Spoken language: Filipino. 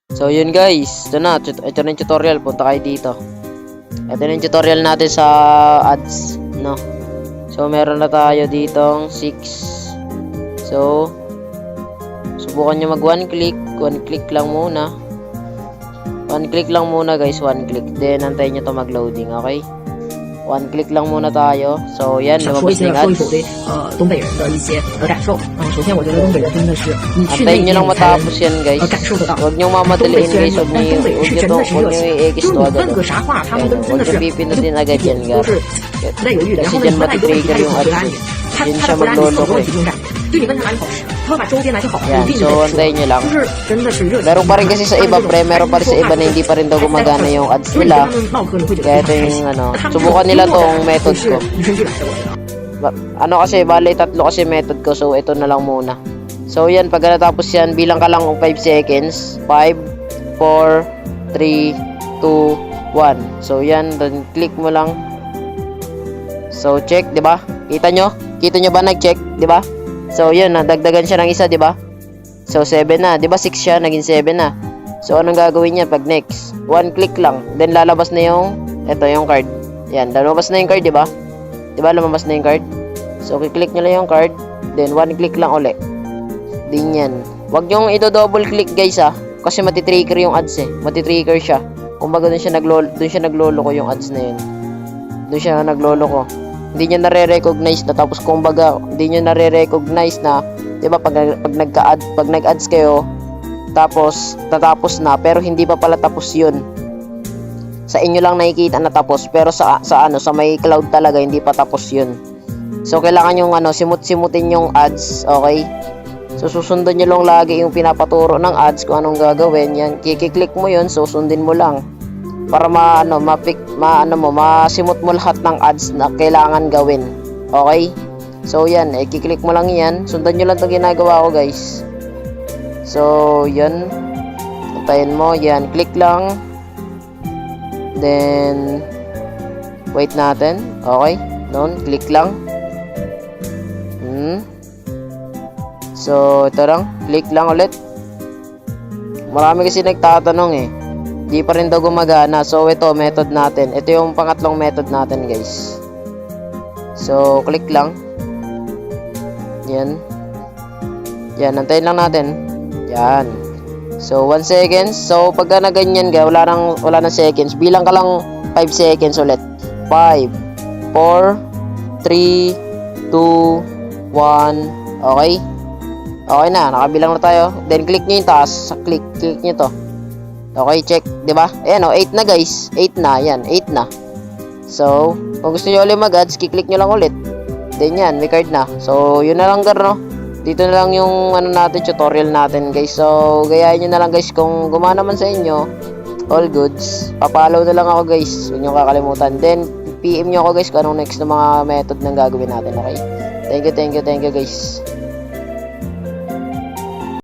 So yun guys, ito na yung tutorial, punta kayo dito. Ito na yung tutorial natin sa ads, no. So meron na tayo ditong 6. So subukan nyo mag one click lang muna. One click lang muna guys, one click. Then antayin nyo to mag loading, okay? One click lang muna tayo. So yan, 想说一 lumabas 些 na 说 yung 一说 ads. 对东北人的一些感受首先我觉得东北人真的是你去那 Antayin nyo 边 lang 你才 matapos yan guys. 感受得到 Huwag nyo 东北 mamadaliin 虽然 guys. 冷 Huwag 但 nyo 东北人是真的是热情 i-X 就是 to 你 agad. 问个啥话他们都真 Huwag 的是 nyo pipindutin agad yan 都 guys. 是不带犹豫的，然后 Kasi 呢， dyan 你问他一个问题，他 matitrigger 也 yung 不回答 ads. 你，他 Dyan 的 siya 回答你很多 magloloko 问 eh. 题中站，对你问他哪里好吃，他会把周边哪些好， Yan, 对你 so 的 antayin nyo lang. 就是真的是热情。 Meron pa rin kasi sa iba pre, meron pa rin sa iba na hindi pa rin daw gumagana yung ads 因为你跟 nila. 他们唠嗑，你会觉得 Kaya 非 ito 常开心。 yung ano, 他们 subukan nila tong method 是 ko. 与生俱来的，我觉得。 Ano kasi, bali tatlo kasi method ko, so ito na lang muna. So yan, pag natapos yan, bilang ka lang 5 seconds. 5, 4, 3, 2, 1. So yan, then click mo lang. So check, 'di ba? Kita nyo? Kita nyo ba nag-check, 'di ba? So yun, nadagdagan siya ng isa, 'di ba? So 7 na, 'di ba 6 siya, naging 7 na. So anong gagawin niya pag next? One click lang, then lalabas na yung yung card. Yan, lalabas na yung card, 'di ba? 'Di ba lumabas na yung card? So i-click niyo lang yung card, then one click lang uli. Din yan. Huwag nyo i-double click guys kasi matitrigger yung ads Matitrigger siya. Kumbaga doon siya nagloloko yung ads na yun. Doon siya nagloloko. Hindi niya nare-recognize na, tapos kumbaga hindi niya nare-recognize na, 'di ba, pag nag-ads kayo, tapos tatapos na pero hindi pa pala tapos 'yun. Sa inyo lang nakikita na tapos, pero sa may cloud talaga hindi pa tapos 'yun. So kailangan yung simut-simutin yung ads, okay? So susundan niyo lang lagi yung pinapaturo ng ads kung anong gagawin. Yan, kiklik mo 'yun, so sundin mo lang para masimot mo lahat ng ads na kailangan gawin. Okay? So yan, kiklik mo lang 'yan. Sundan niyo lang 'tong ginagawa ko, guys. So yan. Antayin mo, yan, click lang. Then wait natin. Okay? Doon, click lang. So, ito lang. Click lang ulit. Marami kasi nagtatanong Di pa rin daw gumagana. So, ito, method natin. Ito yung pangatlong method natin, guys. So, click lang. Yan. Yan, antayin lang natin. Yan. So, 1 second. So, pagka na ganyan, guys, wala nang seconds. Bilang ka lang 5 seconds ulit. 5, 4, 3, 2, 1. Okay? Okay na, nakabilang na tayo. Then click niyo yung taas. Click niyo to. Okay, check, 'di ba? Ayan 8 na guys. 8 na, yan, 8 na. So, kung gusto niyo ulit mag-ads, i-click niyo lang ulit. Then yan, may card na. So, yun na lang no. Dito na lang yung tutorial natin, guys. So, gayahin niyo na lang guys kung gumana man sa inyo. All goods. Papalaw na lang ako, guys. Huwag niyo kakalimutan. Then PM niyo ako guys kung anong next na mga method ng gagawin natin, okay? Thank you guys.